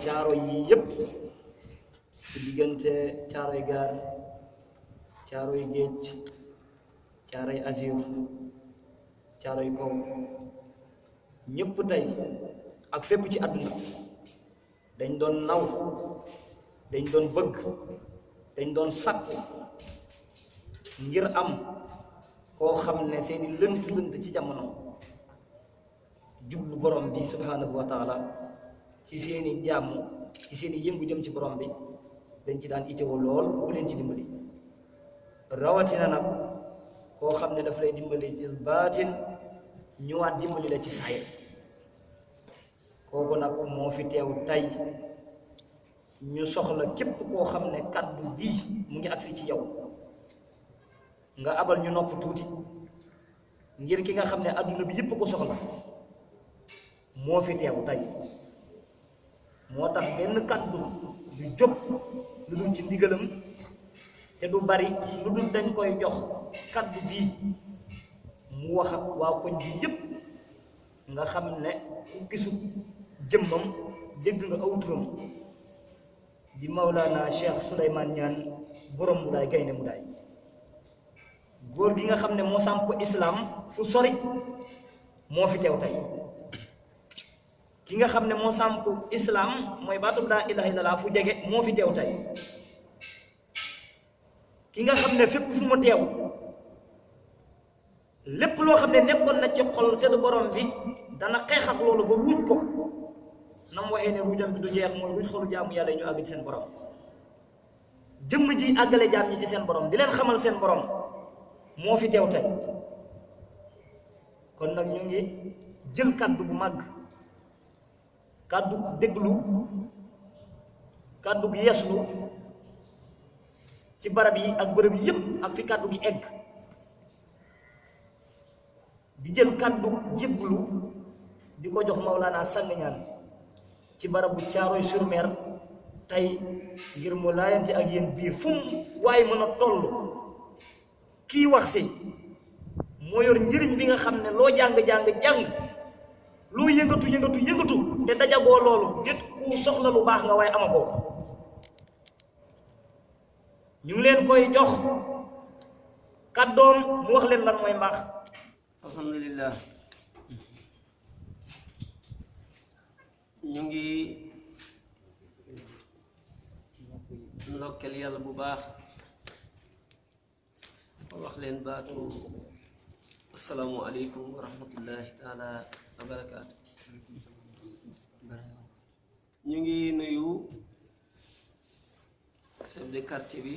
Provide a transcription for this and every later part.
caaro yi yëpp ci diggante caaroy gaar caaroy géej caaroy azur caaroy kaw ñëpp tey ak fépp ci àdduna dañ doon naw dañ doon bëgg dañ doon sàkku ngir am koo xam ne seeni lënt ci jamono jublu borom bi subhanahu wa taala ci seeni jàmm ci seeni yëngu jëm ci borom bi dañ ci daan itteewoo lool bu leen ci dimbali rawatina nag koo xam ne daf lay dimbali ci baatin ñëwaat dimbali la ci saayir kooku nag moo fi teew tey ñu soxla képp koo xam ne kaddu bii mu ngi agsi ci yow nga abal ñu nopp tuuti ngir ki nga xam ne adduna bi yépp ko soxla moo fi teew tey moo tax benn kaddu du jóg lu dul ci ndigalam te du bari lu dul dañ koy jox kaddu bii mu wax ak waa koñ bi yépp nga xam ne ku gisu jëmmam dégg nga aw turam di Maulana Cheikh Souleymane Niane borom mu daay gaynde mu daay góor gi nga xam ne moo samp islam fu sori moo fi teew tey ki nga xam ne moo samp islam mooy baatub laa ilaha illallah fu jege moo fi teew tey ki nga xam ne fépp fu mu teew lépp loo xam ne nekkoon na ci xol te du borom bi dana xeex ak loolu ba ruuj ko na mu waxee ne ruujam bi du jeex mooy ruuj xolu jaamu yàlla ñu àgg ci seen borom jëmm ji àggale jaam ñi ci seen borom di leen xamal seen borom moo fi teew tey kon nag ñu ngi jël kàddu bu màgg kàddu déglu kàddu gi yeeslu ci barab yi ak bërëb yi yépp ak fi kàddu gi egg di jël kàddu jébbalu di ko jox Maulana sang ñaan ci barabu Thiaroye-sur-Mer tey ngir mu laayante ak yéen biir fu mu waaye mën a toll kii wax si moo yor njëriñ bi nga xam ne loo jàng loo yëngatu te dajagoo loolu nit ku soxla lu baax nga waaye amagoo ko ñu ngi leen koy jox kàddoom mu wax leen lan mooy mbaax. alhamdulillah ñu ngi ndokkeel yàlla bu baax wax leen baatu assalaamu aleykum wa rahmatullahi taala wa barakaatu. ñu ngi nuyu chef de quartier bi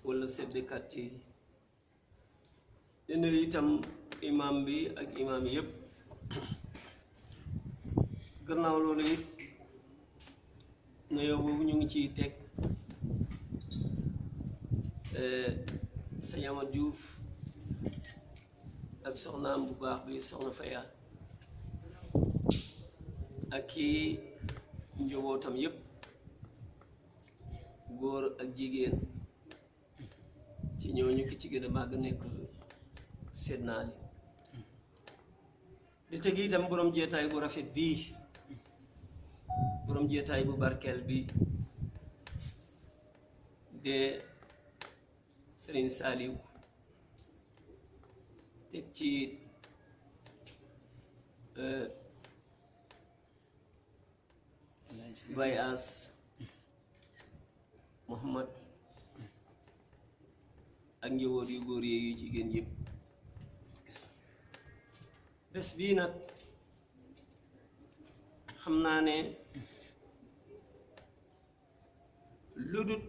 wala chef de quartier yi di nuyu itam imam bi ak imam yëpp gannaaw loolu it nuyoo boobu ñu ngi ciy teg sëñ Amad Diouf ak soxnaam bu baax bi soxna Faya ak kii njabootam yëpp góor ak jigéen ci ñooñu ki ci gën a màgg nekk seet naa li di teg itam borom jeetaay bu rafet bii borom jeetaay bu barkeel bi de Serigne Saliou teg ci Baye As Muhammad ak njaboot yu góor yi yu jigéen yëpp bés bii nag xam naa ne lu dul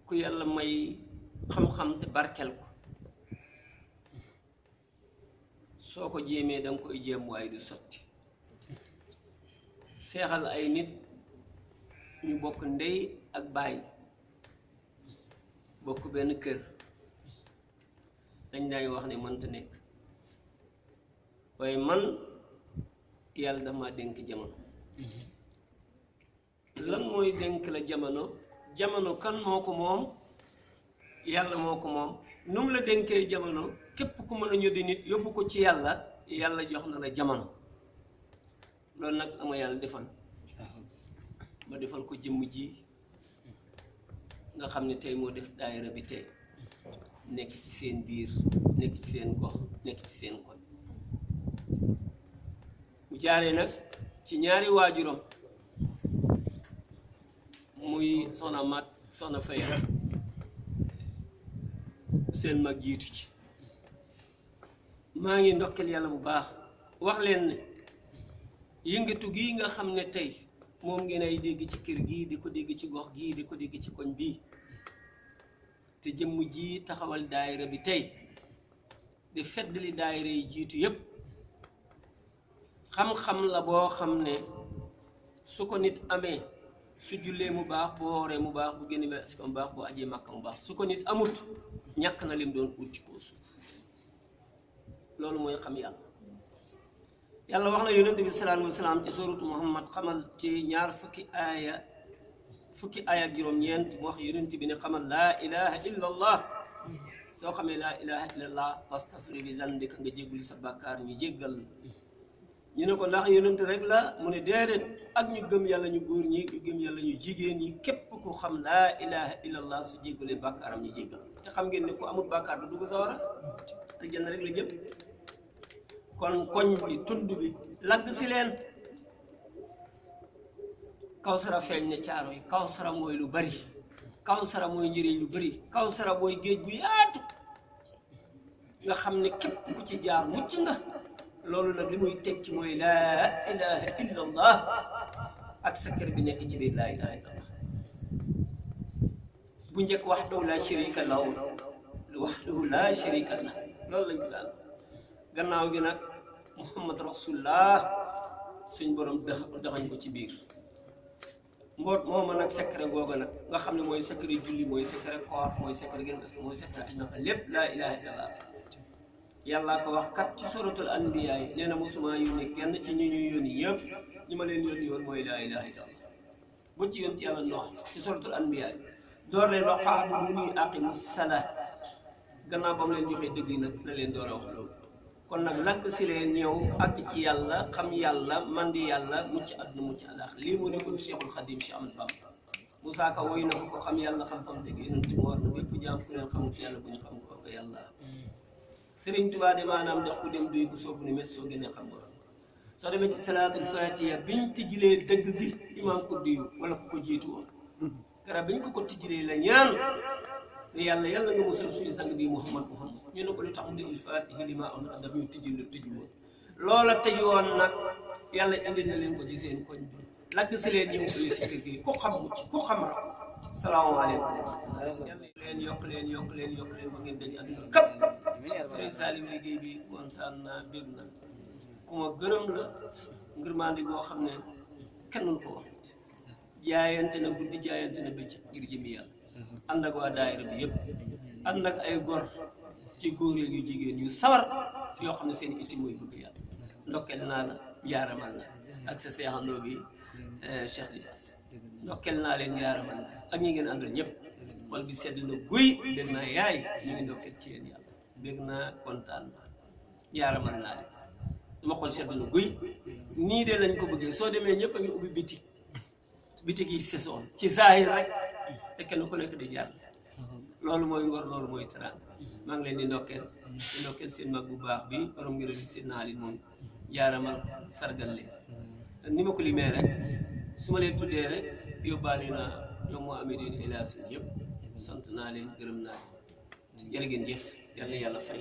ku yàlla may xam-xam te barkel ko soo ko jéemee danga koy jéem waaye du sotti seexal ay nit ñu bokk ndey ak baay bokk benn kër dañ daay wax ne mënta nekk waaye man yàlla dafa ma dénk jamono lan mooy dénk la jamono kan moo ko moom yàlla moo ko moom nu mu la dénkee jamono képp ku mën a ñoddi nit yóbbu ko ci yàlla jox na la jamono loolu nag ama yàlla defal ma defal ko jëmm ji nga xam ne tey moo def daayira bi tey nekk ci seen biir nekk ci seen gox nekk ci seen koñ mu jaaree nag ci ñaari waajuram muy soxna Mat soxna Faya seen mag jiitu ci maa ngi ndokkeel yàlla bu baax wax leen ne yëngatu gii nga xam ne tey moom ngeen ay dégg ci kër gii di ko dégg ci gox gii di ko dégg ci koñ bii te jëmm ji taxawal daayira bi tey di feddali daayira yi jiitu yépp xam-xam la boo xam ne su ko nit amee su jullee mu baax bu wooree mu baax bu génn si ko mu baax bu ajee màkka mu baax su ko nit amut ñàkk na lim doon ut ci kaw suuf loolu mooy xam yàlla yàlla wax na yonent bi sallallahu alayhi wa sallam ci suratu Muhammad xamal ci ñaar fukki aaya ak juróom-ñeent mu wax yonent bi ne xamal laa ilaha illa allah soo xamee laa ilaha illa allah fastafir bi zanbika nga jéggul sa bàkkaar ñu jéggal ñu ne ko ndax yonent rek la mu ne déedéet ak ñu gëm yàlla ñu góor ñi ñu gëm yàlla ñu jigéen ñi képp ku xam laa ilaha illa allah su jéggalee bàkkaaram ñu jéggal te xam ngeen ne ku amul bàkkaar du dugg sawara aljanna rek la jëm kon koñ bi tund bi lagg si leen Kawsara feeñ ne Caaroy Kawsara mooy lu bari Kawsara mooy njëriñ lu bari Kawsara mooy géej gu yaatu nga xam ne képp ku ci jaar mucc nga loolu nag li muy tekki mooy laa ilaha illa allah ak secret bi nekk ci biir laa ilaha illa allah bu njëkk wahdahu la sharika lahu wahdahu la sharika lahu loolu lañ ko daan gannaaw gi nag muhammad rasulullah suñ borom daxañ ko ci biir mboot moo mën ak secret googu nag nga xam ne mooy secret julli mooy secret koor mooy secret gën parce que mooy secret aj naka lépp laa ilaha illallah yàllaa ko wax kat ci suratul anbiya yi nee na mosuma yónni kenn ci ñi ñuy yónni yëpp ñi ma leen yónni yoon mooy laa ilaha illallah bu ci yónni yàlla noox ci suratul anbiya yi door leen wax fa'buduni aqimu salaa gannaaw ba mu leen joxee dëgg nag la leen door a wax loolu kon nag lakk si leen ñëw àgg ci yàlla xam yàlla mandi yàlla mucc àdduna mucc àllaax lii moo nekkoon Cheikhul Khadim Cheikh Ahmadou Bamba Moussa Ka woy na ko xam yàlla xam fam teg yonent mu war na bépp jaam ku leen xamut yàlla bu ñu xam ko nga yàlla Sëriñ Tuubaa de maanaam ndax ku dem duy ko soobu ni mes soo gënee xam borom soo demee ci salaatul fatiha biñ tijjilee dëgg gi imaam kurdi yu wala ku ko jiitu woon kara biñ ko tijjilee la ñaan te yàlla nga musal suñu sang bi Muhammad ñu ne ko li tax mu ne il fatihi li ma am na daf ñu tijjil la tëju woon loola tëju woon nag yàlla indi na leen ko ci seen koñ bi lagg si leen ñëw koy si kër gi ku xam mucc ku xam ra salaamaaleykum yokk leen ba ngeen daj àdduna kap Sëriñ Salim liggéey bi kontaan naa bég na ku ma gërëm la ngir mandi boo xam ne kenn ko wax jaayante na guddi jaayante na bëccëg ngir jëmi yàlla ànd ak waa daayira bi yëpp ànd ak ay gor ci góor yu jigéen yu sawar yoo xam ne seen itti mooy bëgg yàlla ndokkeel naa la jaaramal la ak sa seexandoo bi Cheikh Libaas ndokkeel naa leen jaaramal la ak ñi ngeen àndal ñëpp xol bi sedd na guy bég naa yaay ñu ngi ndokkeel ci yéen yàlla bég naa kontaan naa jaaramal naa leen dama xol sedd na guy nii de lañ ko bëggee soo demee ñëpp a ngi ubbi bitig yi saison ci zaahir rek te kenn ku nekk di jaar loolu mooy ngor loolu mooy teraanga maa ngi leen di ndokkeel seen mag bu baax bi borom ngir di seen naali moom jaaramal sargal leen ni ma ko limee rek su ma leen tuddee rek yóbbaale naa ñoom moo amee deen hélas yëpp sant naa leen gërëm naa leen jërë ngeen jëf yàlla fay